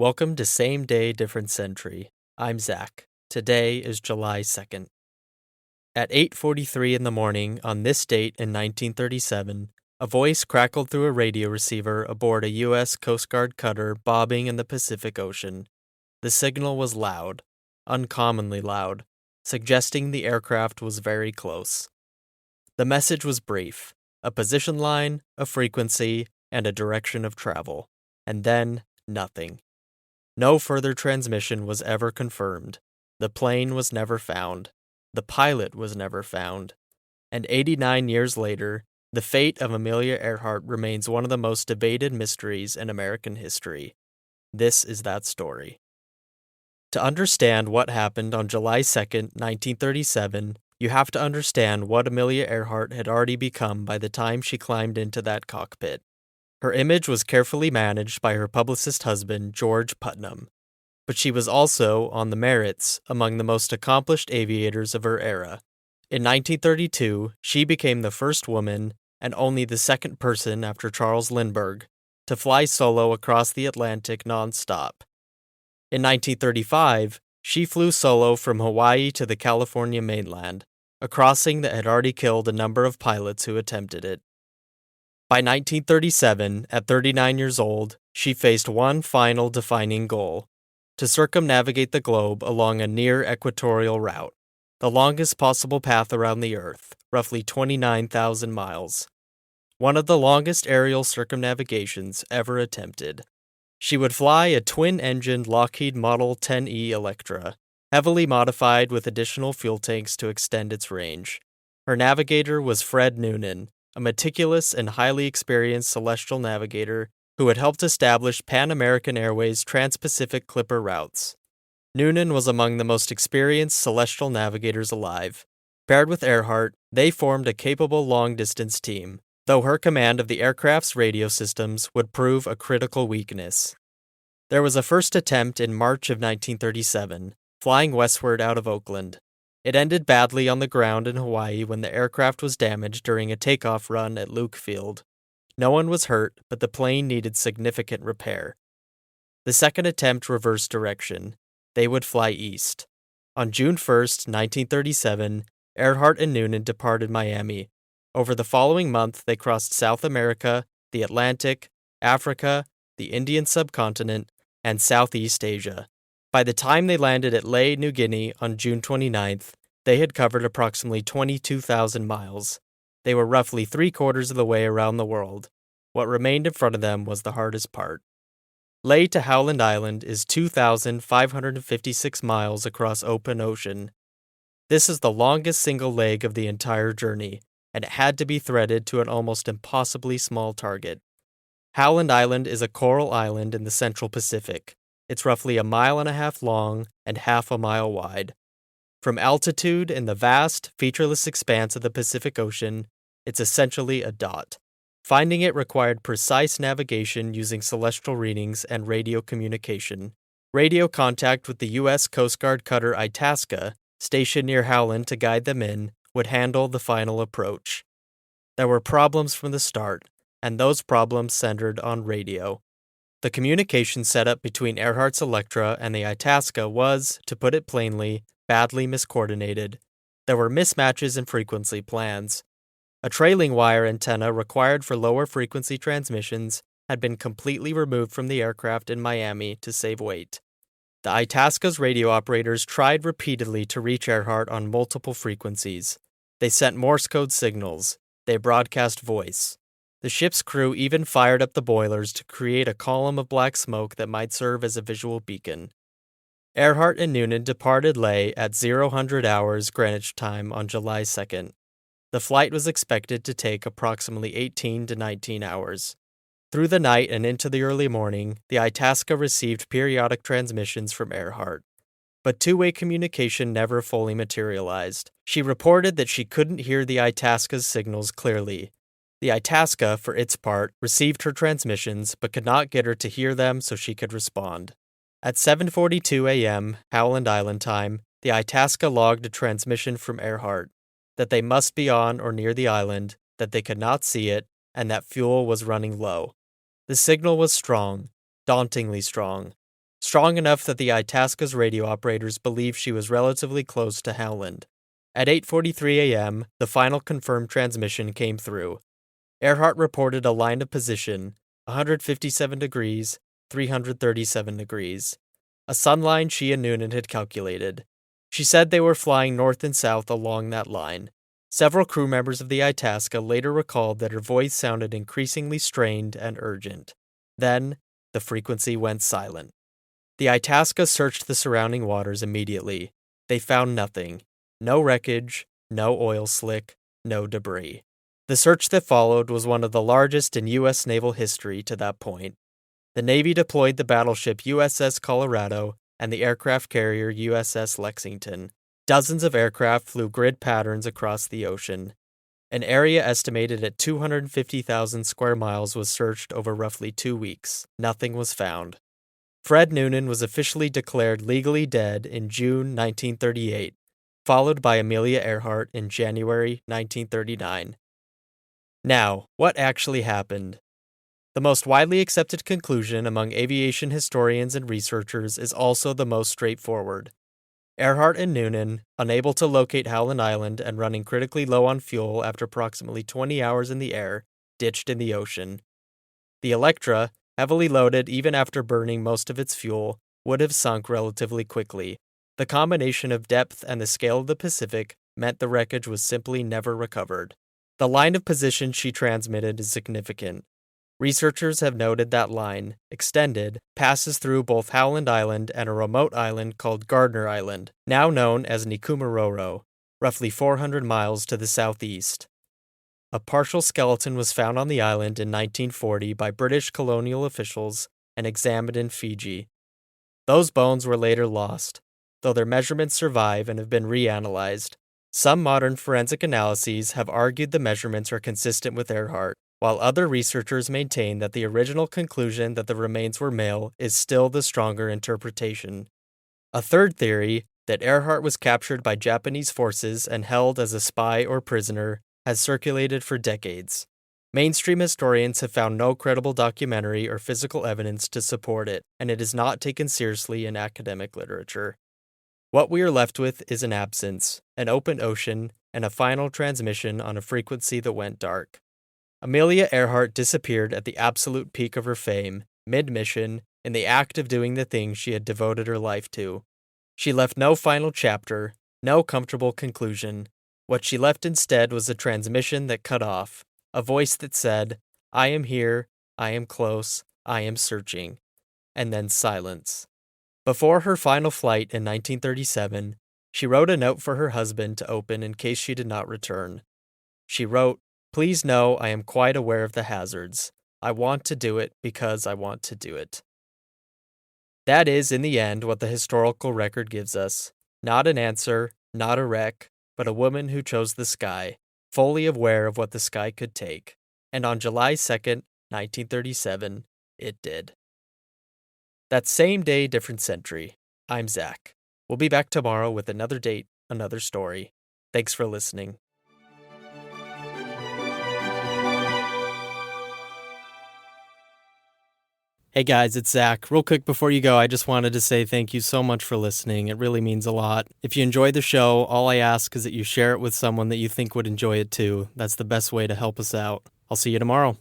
Welcome to Same Day, Different Century. I'm Zach. Today is July 2nd. At 8:43 in the morning on this date in 1937, a voice crackled through a radio receiver aboard a U.S. Coast Guard cutter bobbing in the Pacific Ocean. The signal was loud, uncommonly loud, suggesting the aircraft was very close. The message was brief: a position line, a frequency, and a direction of travel. And then, nothing. No further transmission was ever confirmed. The plane was never found. The pilot was never found. And 89 years later, the fate of Amelia Earhart remains one of the most debated mysteries in American history. This is that story. To understand what happened on July 2nd, 1937, you have to understand what Amelia Earhart had already become by the time she climbed into that cockpit. Her image was carefully managed by her publicist husband, George Putnam, but she was also, on the merits, among the most accomplished aviators of her era. In 1932, she became the first woman, and only the second person after Charles Lindbergh, to fly solo across the Atlantic non-stop. In 1935, she flew solo from Hawaii to the California mainland, a crossing that had already killed a number of pilots who attempted it. By 1937, at 39 years old, she faced one final defining goal: to circumnavigate the globe along a near-equatorial route, the longest possible path around the Earth, roughly 29,000 miles. One of the longest aerial circumnavigations ever attempted. She would fly a twin-engined Lockheed Model 10E Electra, heavily modified with additional fuel tanks to extend its range. Her navigator was Fred Noonan, a meticulous and highly experienced celestial navigator who had helped establish Pan American Airways Trans-Pacific Clipper routes. Noonan was among the most experienced celestial navigators alive. Paired with Earhart, they formed a capable long-distance team, though her command of the aircraft's radio systems would prove a critical weakness. There was a first attempt in March of 1937, flying westward out of Oakland. It ended badly on the ground in Hawaii when the aircraft was damaged during a takeoff run at Luke Field. No one was hurt, but the plane needed significant repair. The second attempt reversed direction. They would fly east. On June 1st, 1937, Earhart and Noonan departed Miami. Over the following month, they crossed South America, the Atlantic, Africa, the Indian subcontinent, and Southeast Asia. By the time they landed at Lae, New Guinea on June 29th, they had covered approximately 22,000 miles. They were roughly three-quarters of the way around the world. What remained in front of them was the hardest part. Lae to Howland Island is 2,556 miles across open ocean. This is the longest single leg of the entire journey, and it had to be threaded to an almost impossibly small target. Howland Island is a coral island in the Central Pacific. It's roughly 1.5 miles long and half a mile wide. From altitude in the vast, featureless expanse of the Pacific Ocean, it's essentially a dot. Finding it required precise navigation using celestial readings and radio communication. Radio contact with the U.S. Coast Guard cutter Itasca, stationed near Howland to guide them in, would handle the final approach. There were problems from the start, and those problems centered on radio. The communication setup between Earhart's Electra and the Itasca was, to put it plainly, badly miscoordinated. There were mismatches in frequency plans. A trailing wire antenna required for lower frequency transmissions had been completely removed from the aircraft in Miami to save weight. The Itasca's radio operators tried repeatedly to reach Earhart on multiple frequencies. They sent Morse code signals. They broadcast voice. The ship's crew even fired up the boilers to create a column of black smoke that might serve as a visual beacon. Earhart and Noonan departed Lae at 0000 hours Greenwich time on July 2nd. The flight was expected to take approximately 18 to 19 hours. Through the night and into the early morning, the Itasca received periodic transmissions from Earhart. But two-way communication never fully materialized. She reported that she couldn't hear the Itasca's signals clearly. The Itasca, for its part, received her transmissions but could not get her to hear them so she could respond. At 7:42 a.m. Howland Island time, the Itasca logged a transmission from Earhart that they must be on or near the island, that they could not see it, and that fuel was running low. The signal was strong, dauntingly strong. strong enough that the Itasca's radio operators believed she was relatively close to Howland. At 8:43 a.m., the final confirmed transmission came through. Earhart reported a line of position, 157 degrees, 337 degrees, a sun line she and Noonan had calculated. She said they were flying north and south along that line. Several crew members of the Itasca later recalled that her voice sounded increasingly strained and urgent. Then, the frequency went silent. The Itasca searched the surrounding waters immediately. They found nothing. No wreckage, no oil slick, no debris. The search that followed was one of the largest in U.S. naval history to that point. The Navy deployed the battleship USS Colorado and the aircraft carrier USS Lexington. Dozens of aircraft flew grid patterns across the ocean. An area estimated at 250,000 square miles was searched over roughly 2 weeks. Nothing was found. Fred Noonan was officially declared legally dead in June 1938, followed by Amelia Earhart in January 1939. Now, what actually happened? The most widely accepted conclusion among aviation historians and researchers is also the most straightforward. Earhart and Noonan, unable to locate Howland Island and running critically low on fuel after approximately 20 hours in the air, ditched in the ocean. The Electra, heavily loaded even after burning most of its fuel, would have sunk relatively quickly. The combination of depth and the scale of the Pacific meant the wreckage was simply never recovered. The line of position she transmitted is significant. Researchers have noted that line, extended, passes through both Howland Island and a remote island called Gardner Island, now known as Nikumaroro, roughly 400 miles to the southeast. A partial skeleton was found on the island in 1940 by British colonial officials and examined in Fiji. Those bones were later lost, though their measurements survive and have been reanalyzed. Some modern forensic analyses have argued the measurements are consistent with Earhart, while other researchers maintain that the original conclusion that the remains were male is still the stronger interpretation. A third theory, that Earhart was captured by Japanese forces and held as a spy or prisoner, has circulated for decades. Mainstream historians have found no credible documentary or physical evidence to support it, and it is not taken seriously in academic literature. What we are left with is an absence, an open ocean, and a final transmission on a frequency that went dark. Amelia Earhart disappeared at the absolute peak of her fame, mid-mission, in the act of doing the thing she had devoted her life to. She left no final chapter, no comfortable conclusion. What she left instead was a transmission that cut off, a voice that said, "I am here, I am close, I am searching," and then silence. Before her final flight in 1937, she wrote a note for her husband to open in case she did not return. She wrote, "Please know I am quite aware of the hazards. I want to do it because I want to do it." That is, in the end, what the historical record gives us. Not an answer, not a wreck, but a woman who chose the sky, fully aware of what the sky could take. And on July 2nd, 1937, it did. That same day, different century. I'm Zach. We'll be back tomorrow with another date, another story. Thanks for listening. Hey guys, it's Zach. Real quick before you go, I just wanted to say thank you so much for listening. It really means a lot. If you enjoyed the show, all I ask is that you share it with someone that you think would enjoy it too. That's the best way to help us out. I'll see you tomorrow.